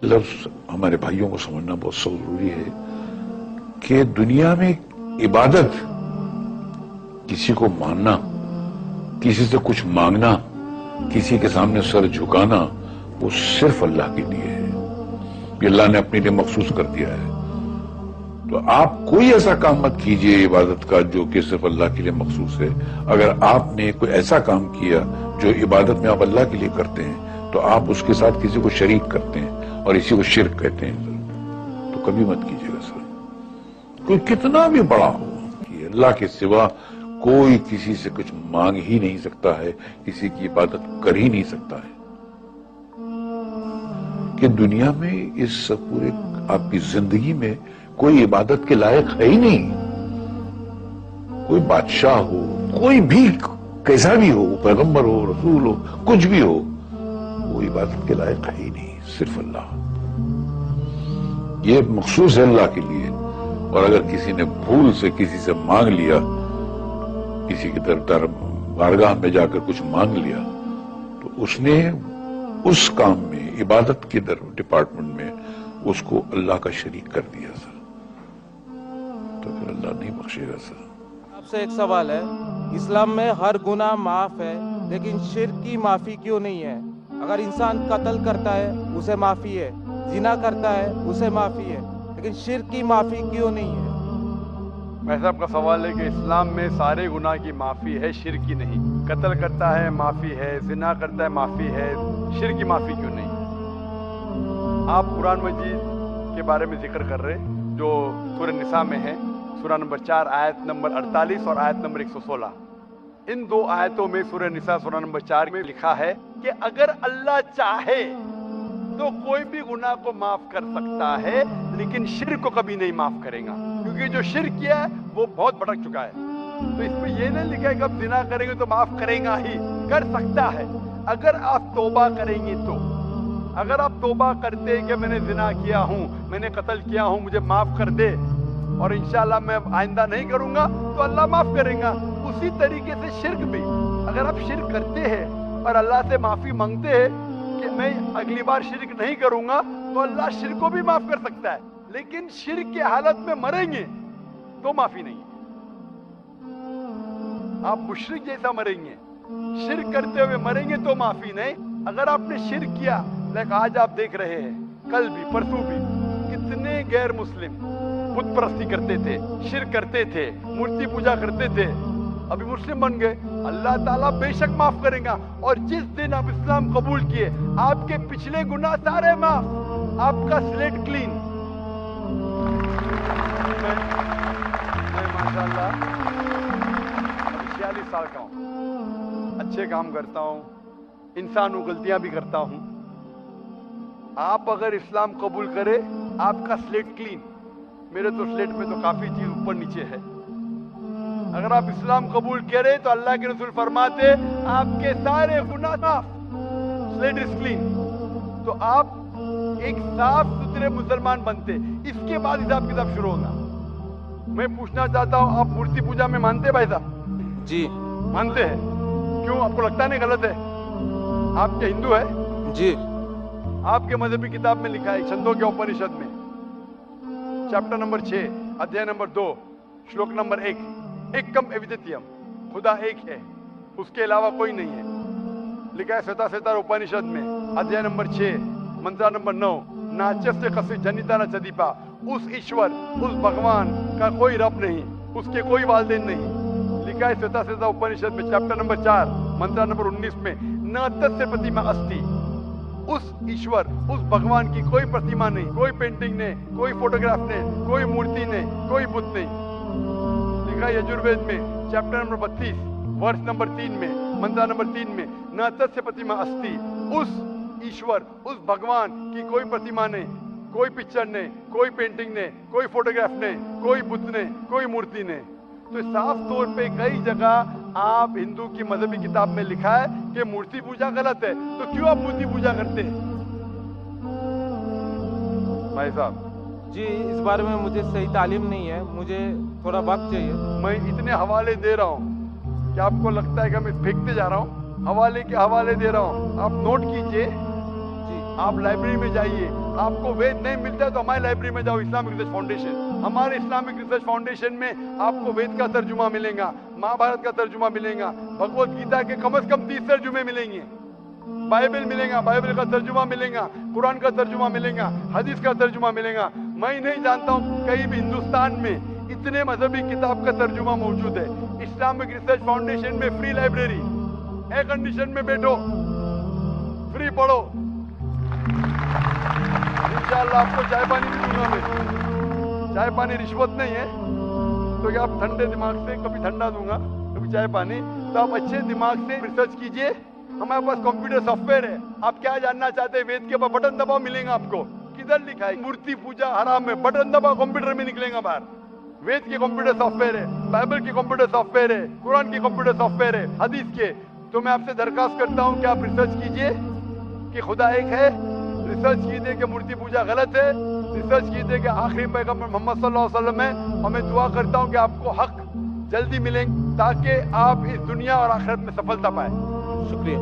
लफ्ज हमारे भाइयों को समझना बहुत जरूरी है कि दुनिया में इबादत, किसी को मानना, किसी से कुछ मांगना, किसी के सामने सर झुकाना, वो सिर्फ अल्लाह के लिए है। ये अल्लाह ने अपने लिए मखसूस कर दिया है। तो आप कोई ऐसा काम मत कीजिए इबादत का जो कि सिर्फ अल्लाह के लिए मखसूस है। अगर आपने कोई ऐसा काम किया जो इबादत में आप अल्लाह के लिए करते हैं तो आप उसके साथ किसी को शरीक करते हैं और इसी को शिर्क कहते हैं सर। तो कभी मत कीजिएगा सर। कोई कितना भी बड़ा हो कि अल्लाह के सिवा कोई किसी से कुछ मांग ही नहीं सकता है, किसी की इबादत कर ही नहीं सकता है। कि दुनिया में इस पूरे आपकी जिंदगी में कोई इबादत के लायक है ही नहीं। कोई बादशाह हो, कोई भी कैसा भी हो, पैगंबर हो, रसूल हो, कुछ भी हो, वो इबादत के लायक है ही नहीं, सिर्फ अल्लाह। ये मखसूस है अल्लाह के लिए। और अगर किसी ने भूल से किसी से मांग लिया, किसी की तरफ बारगाह में जाकर कुछ मांग लिया, तो उसने उस काम में, इबादत के डिपार्टमेंट में उसको अल्लाह का शरीक कर दिया सर। तो फिर अल्लाह नहीं बख्शेगा सर। आपसे एक सवाल है, इस्लाम में हर गुनाह माफ है, लेकिन शिर्क की माफी क्यों नहीं है? अगर इंसान कत्ल करता है उसे माफी है, जिना करता है उसे माफी है, लेकिन शिर्क की माफी क्यों नहीं है? भाई साहब का सवाल है कि इस्लाम में सारे गुनाह की माफ़ी है, शिर्क की नहीं। कत्ल करता है माफ़ी है, जिना करता है माफ़ी है, शिर्क की माफ़ी क्यों नहीं? आप कुरान मजीद के बारे में जिक्र कर रहे जो सूरह निसा में है, सूरह नंबर 4 आयत नंबर 48 और आयत नंबर 116। इन दो आयतों में सूरह निसा सूरह नंबर 4 में लिखा है कि अगर अल्लाह चाहे तो कोई भी गुनाह को माफ कर सकता है, लेकिन शिर्क को कभी नहीं माफ करेगा, क्योंकि जो शिर्क किया है वो बहुत भटक चुका है। तो इसमें ये नहीं लिखा है कि अब जिना करेंगे तो माफ करेगा ही, कर सकता है अगर आप तौबा करेंगे तो। अगर आप तौबा करते कि मैंने जिना किया हूँ, मैंने कत्ल किया हूँ, मुझे माफ कर दे और इंशाल्लाह मैं आइंदा नहीं करूंगा, तो अल्लाह माफ करेगा। उसी तरीके से शिर्क भी, अगर आप शिर्क करते हैं और अल्लाह से माफी मांगते हैं कि मैं अगली बार शिर्क नहीं करूंगा, तो अल्लाह शिर्क को भी माफ कर सकता है। लेकिन शिर्क की हालत में मरेंगे तो माफी नहीं है। आप मुशरिक जैसा मरेंगे, शिर्क करते हुए मरेंगे तो माफी नहीं। अगर आपने शिर्क किया, लाइक आज आप देख रहे हैं, कल भी परसों भी कितने गैर मुस्लिम बुत परस्ती करते थे, शिर्क करते थे, मूर्ति पूजा करते थे, अभी मुस्लिम बन गए। अल्लाह ताला बेशक माफ करेगा। और जिस दिन आप इस्लाम कबूल किए, आपके पिछले गुनाह सारे माफ, आपका स्लेट क्लीन। मैं माशाल्लाह 46 साल का हूँ, अच्छे काम करता हूँ, इंसान हूँ, गलतियां भी करता हूँ। आप अगर इस्लाम कबूल करे, आपका स्लेट क्लीन। मेरे तो स्लेट में तो काफी चीज ऊपर नीचे है। अगर आप इस्लाम कबूल करे तो अल्लाह के रसूल फरमाते आपके सारे गुनाह माफ, स्लेट इज क्लीन। तो आप एक साफ सुथरे मुसलमान बनते, इसके बाद हिसाब किताब शुरू होगा। मैं पूछना चाहता हूँ, आप मूर्ति पूजा में मानते हैं भाई साहब? जी मानते हैं। क्यों, आपको लगता नहीं गलत है? आप क्या हिंदू है? जी। आपके मजहबी किताब में लिखा है, छंदों के उपनिषद में चैप्टर नंबर 6 अध्याय नंबर 2 श्लोक नंबर 1, एकम अद्वितीयम, खुदा एक है, उसके अलावा कोई नहीं है। लिखा है श्वेता श्वेता उपनिषद में अध्याय नंबर 6 मंत्र नंबर 9, नाचस्य कसी जनिता न चदीपा, उस ईश्वर, उस भगवान का कोई रब नहीं, उसके कोई वालिदैन नहीं। लिखा है श्वेता श्वेता उपनिषद में चैप्टर नंबर 4 मंत्र नंबर 19 में, न तस्य प्रतिमा अस्ति, उस ईश्वर, उस भगवान की कोई प्रतिमा नहीं, कोई पेंटिंग नहीं, कोई फोटोग्राफ नहीं, कोई मूर्ति नहीं, कोई बुत नहीं। लिखा है यजुर्वेद में चैप्टर नंबर 32 वर्ष नंबर 3 में, मंत्र नंबर 3 में, न तस्य प्रतिमा अस्ति, उस ईश्वर, उस भगवान की कोई प्रतिमा नहीं, कोई पिक्चर नहीं, कोई पेंटिंग नहीं, कोई फोटोग्राफ नहीं, कोई बुत नहीं, कोई मूर्ति नहीं। तो साफ तौर पे कई जगह आप हिंदू की मजहबी किताब में लिखा है कि मूर्ति पूजा गलत है, तो क्यों आप मूर्ति पूजा करते हैं भाई साहब? जी, इस बारे में मुझे सही तालीम नहीं है, मुझे थोड़ा वक्त चाहिए। मैं इतने हवाले दे रहा हूँ कि आपको लगता है कि मैं फेंकते जा रहा हूँ, हवाले के हवाले दे रहा हूँ, आप नोट कीजिए। آپ لائبریری میں جائیے, آپ کو وید نہیں ملتا ہے تو ہماری لائبریری میں جاؤ, اسلامک ریسرچ فاؤنڈیشن. ہمارے اسلامک ریسرچ فاؤنڈیشن میں آپ کو وید کا ترجمہ ملے گا, مہابھارت کا ترجمہ ملے گا, بھگوت گیتا کے کم از کم 30 ترجمے ملیں گے, بائبل ملے گا, بائبل کا ترجمہ ملے گا, قرآن کا ترجمہ ملے گا, حدیث کا ترجمہ ملے گا. میں نہیں جانتا ہوں کہیں بھی ہندوستان میں اتنے مذہبی کتاب کا ترجمہ موجود ہے. اسلامک ریسرچ فاؤنڈیشن میں فری لائبریری, ایئر کنڈیشن میں بیٹھو, فری پڑھو. انشاءاللہ آپ کو چائے پانی بھی دوں گا میں. چائے پانی رشوت نہیں ہے, تو کہ آپ ٹھنڈے دماغ سے, کبھی ٹھنڈا دوں گا کبھی چائے پانی, تو آپ اچھے دماغ سے ریسرچ کیجئے. ہمارے پاس کمپیوٹر سافٹ ویئر ہے, آپ کیا جاننا چاہتے ہیں وید کے اوپر بٹن دباؤ ملیں گا آپ کو. کدھر لکھا ہے مورتی پوجا حرام ہے, بٹن دباؤ کمپیوٹر میں نکلیں گا باہر. وید کے کمپیوٹر سافٹ ویئر ہے, بائبل کے کمپیوٹر سافٹ ویئر ہے, قرآن کے کمپیوٹر سافٹ ویئر ہے, حدیث کے. تو میں آپ سے درخواست کرتا ہوں کہ آپ ریسرچ کیجئے کہ خدا ایک ہے, ریسرچ کیجئے کہ مورتی پوجا غلط ہے, ریسرچ کیجئے کہ آخری پیغمبر محمد صلی اللہ علیہ وسلم ہے. اور میں دعا کرتا ہوں کہ آپ کو حق جلدی ملیں تاکہ آپ اس دنیا اور آخرت میں سفلتا پائیں. شکریہ.